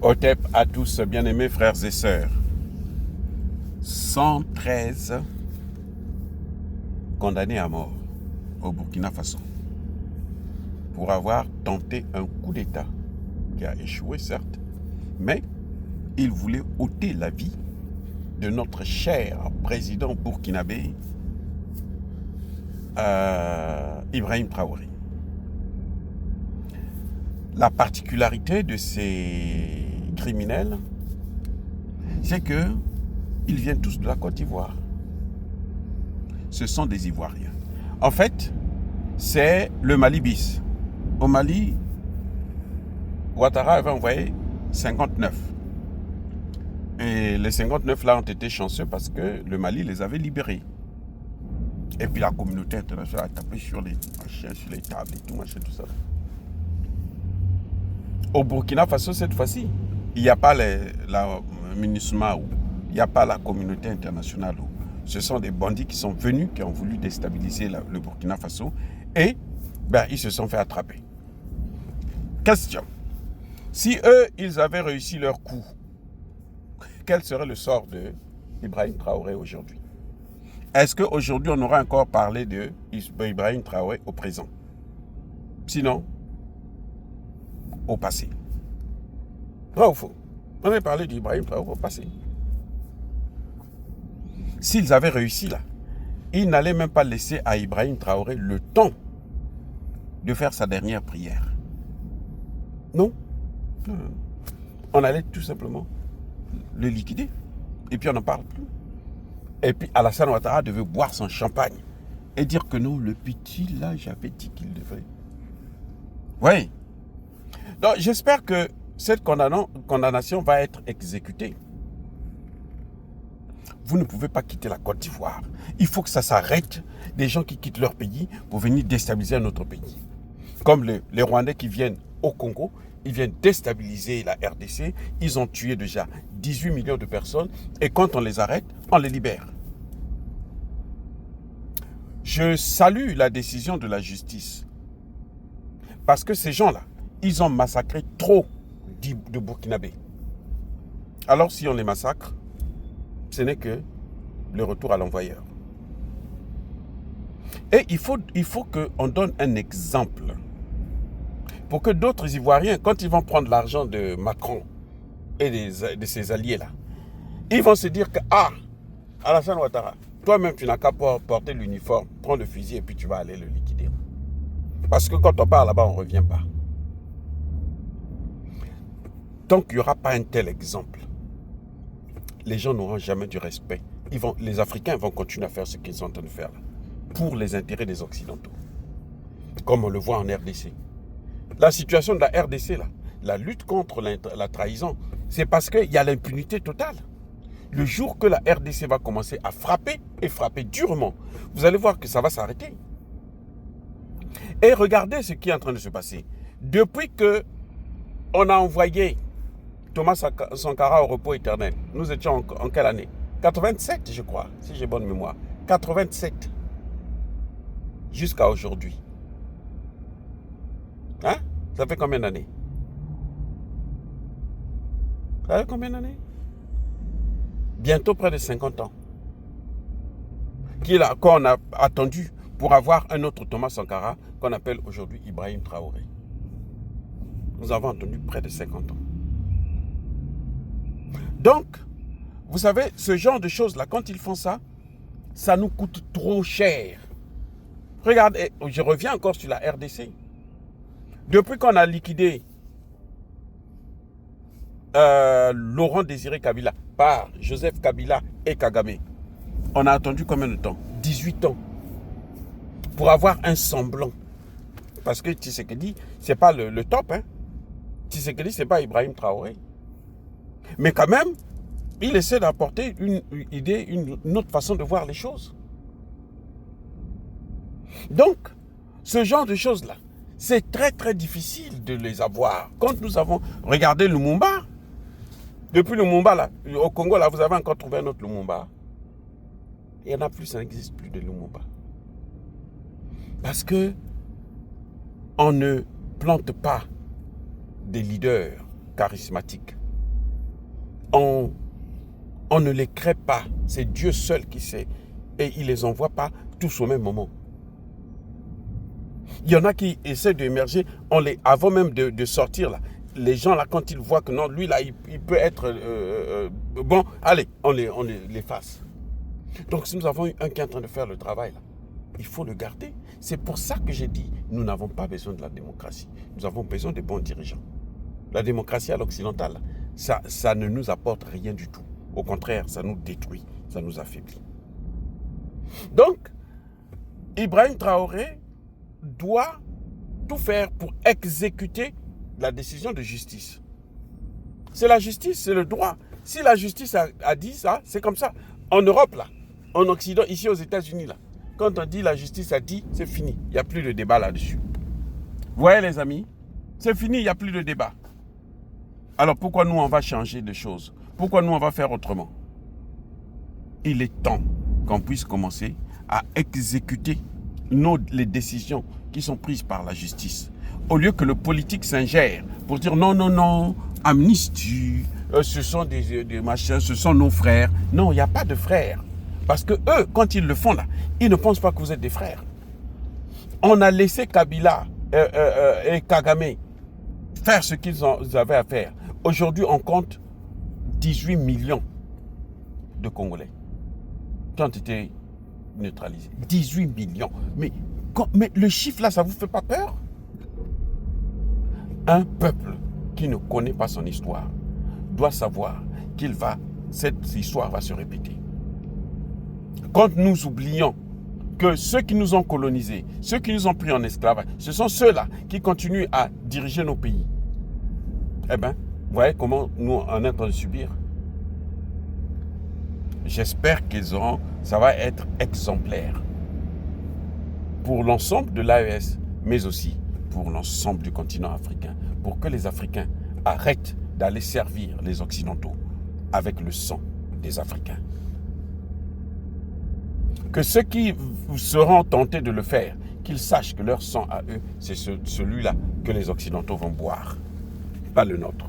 Otep à tous, bien-aimés frères et sœurs. 113 condamnés à mort au Burkina Faso pour avoir tenté un coup d'État qui a échoué, certes, mais ils voulaient ôter la vie de notre cher président burkinabé Ibrahim Traoré. La particularité de ces criminels, c'est qu'ils viennent tous de la Côte d'Ivoire. Ce sont des Ivoiriens. En fait, c'est le Mali bis. Au Mali, Ouattara avait envoyé 59. Et les 59 là ont été chanceux parce que le Mali les avait libérés. Et puis la communauté internationale a tapé sur les machins, sur les tables et tout, machin, tout ça. Au Burkina Faso, cette fois-ci, il n'y a pas la MINUSMA, il n'y a pas la communauté internationale. Ce sont des bandits qui sont venus, qui ont voulu déstabiliser le Burkina Faso et ils se sont fait attraper. Question. Si eux, ils avaient réussi leur coup, quel serait le sort de Ibrahim Traoré aujourd'hui? Est-ce qu'aujourd'hui, on aura encore parlé de Ibrahim Traoré au présent? Sinon, au passé. Vrai ou faux? On a parlé d'Ibrahim Traoré au passé. S'ils avaient réussi là, ils n'allaient même pas laisser à Ibrahim Traoré le temps de faire sa dernière prière. Non. On allait tout simplement le liquider. Et puis on n'en parle plus. Et puis Alassane Ouattara devait boire son champagne et dire que non, le petit là, j'avais dit qu'il devait. Oui. Donc j'espère que cette condamnation va être exécutée. Vous ne pouvez pas quitter la Côte d'Ivoire. Il faut que ça s'arrête, des gens qui quittent leur pays pour venir déstabiliser un autre pays. Comme les Rwandais qui viennent au Congo, ils viennent déstabiliser la RDC. Ils ont tué déjà 18 millions de personnes. Et quand on les arrête, on les libère. Je salue la décision de la justice. Parce que ces gens-là, ils ont massacré trop de Burkinabés. Alors si on les massacre, ce n'est que le retour à l'envoyeur. Et il faut qu'on donne un exemple pour que d'autres Ivoiriens, quand ils vont prendre l'argent de Macron et de ses alliés-là, ils vont se dire que, Alassane Ouattara, toi-même tu n'as qu'à porter l'uniforme, prends le fusil et puis tu vas aller le liquider. Parce que quand on part là-bas, on ne revient pas. Tant qu'il n'y aura pas un tel exemple, les gens n'auront jamais du respect. Les Africains vont continuer à faire ce qu'ils sont en train de faire là, pour les intérêts des Occidentaux. Comme on le voit en RDC. La situation de la RDC, là, la lutte contre la trahison, c'est parce qu'il y a l'impunité totale. Le jour que la RDC va commencer à frapper, et frapper durement, vous allez voir que ça va s'arrêter. Et regardez ce qui est en train de se passer. Depuis qu'on a envoyé Thomas Sankara au repos éternel, nous étions en quelle année? 87, je crois, si j'ai bonne mémoire. 87. Jusqu'à aujourd'hui. Hein? Ça fait combien d'années? Ça fait combien d'années? Bientôt près de 50 ans. Qu'on a attendu pour avoir un autre Thomas Sankara qu'on appelle aujourd'hui Ibrahim Traoré. Nous avons attendu près de 50 ans. Donc, vous savez, ce genre de choses-là, quand ils font ça, ça nous coûte trop cher. Regardez, je reviens encore sur la RDC. Depuis qu'on a liquidé Laurent Désiré Kabila par Joseph Kabila et Kagame, on a attendu combien de temps? 18 ans. Pour avoir un semblant. Parce que Tshisekedi, ce n'est pas le top. Hein. Tshisekedi, ce n'est pas Ibrahim Traoré. Mais quand même, il essaie d'apporter une idée, une autre façon de voir les choses. Donc, ce genre de choses-là, c'est très très difficile de les avoir. Quand nous avons regardé Lumumba, depuis Lumumba, là, au Congo, là, vous avez encore trouvé un autre Lumumba. Il n'y en a plus, ça n'existe plus de Lumumba. Parce que on ne plante pas des leaders charismatiques. on ne les crée pas. C'est Dieu seul qui sait. Et il ne les envoie pas tous au même moment. Il y en a qui essaient d'émerger avant même de sortir. Là. Les gens, là, quand ils voient que non, lui, là, il peut être... bon, allez, on les fasse. Donc, si nous avons un qui est en train de faire le travail, là, il faut le garder. C'est pour ça que j'ai dit, nous n'avons pas besoin de la démocratie. Nous avons besoin de bons dirigeants. La démocratie à l'occidental, ça ne nous apporte rien du tout. Au contraire, ça nous détruit, ça nous affaiblit. Donc, Ibrahim Traoré doit tout faire pour exécuter la décision de justice. C'est la justice, c'est le droit. Si la justice a dit ça, c'est comme ça. En Europe, là, en Occident, ici aux États-Unis, là, quand on dit la justice a dit, c'est fini. Il n'y a plus de débat là-dessus. Vous voyez les amis, c'est fini, il n'y a plus de débat. Alors pourquoi nous on va changer de choses? Pourquoi nous on va faire autrement? Il est temps qu'on puisse commencer à exécuter les décisions qui sont prises par la justice. Au lieu que le politique s'ingère pour dire non, non, non, amnistie, ce sont des machins, ce sont nos frères. Non, il n'y a pas de frères. Parce que eux, quand ils le font là, ils ne pensent pas que vous êtes des frères. On a laissé Kabila et Kagame faire ce qu'ils avaient à faire. Aujourd'hui, on compte 18 millions de Congolais qui ont été neutralisés. 18 millions. Mais le chiffre là, ça ne vous fait pas peur? Un peuple qui ne connaît pas son histoire doit savoir cette histoire va se répéter. Quand nous oublions que ceux qui nous ont colonisés, ceux qui nous ont pris en esclavage, ce sont ceux-là qui continuent à diriger nos pays. Eh bien, vous voyez comment nous en est en train de subir. J'espère ça va être exemplaire pour l'ensemble de l'AES, mais aussi pour l'ensemble du continent africain, pour que les Africains arrêtent d'aller servir les Occidentaux avec le sang des Africains. Que ceux qui seront tentés de le faire, qu'ils sachent que leur sang à eux, c'est celui-là que les Occidentaux vont boire, pas le nôtre.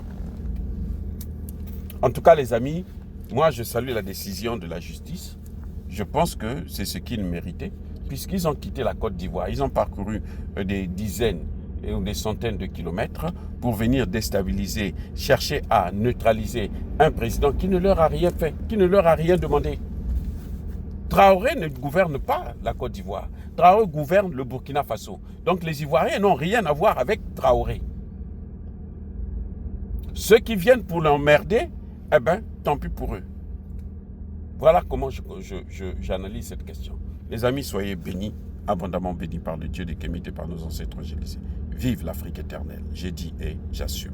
En tout cas, les amis, moi je salue la décision de la justice. Je pense que c'est ce qu'ils méritaient, puisqu'ils ont quitté la Côte d'Ivoire. Ils ont parcouru des dizaines ou des centaines de kilomètres pour venir déstabiliser, chercher à neutraliser un président qui ne leur a rien fait, qui ne leur a rien demandé. Traoré ne gouverne pas la Côte d'Ivoire. Traoré gouverne le Burkina Faso. Donc les Ivoiriens n'ont rien à voir avec Traoré. Ceux qui viennent pour l'emmerder, eh bien, tant pis pour eux. Voilà comment j'analyse cette question. Les amis, soyez bénis, abondamment bénis par le Dieu des Kémites et par nos ancêtres gélisés. Vive l'Afrique éternelle. J'ai dit et j'assume.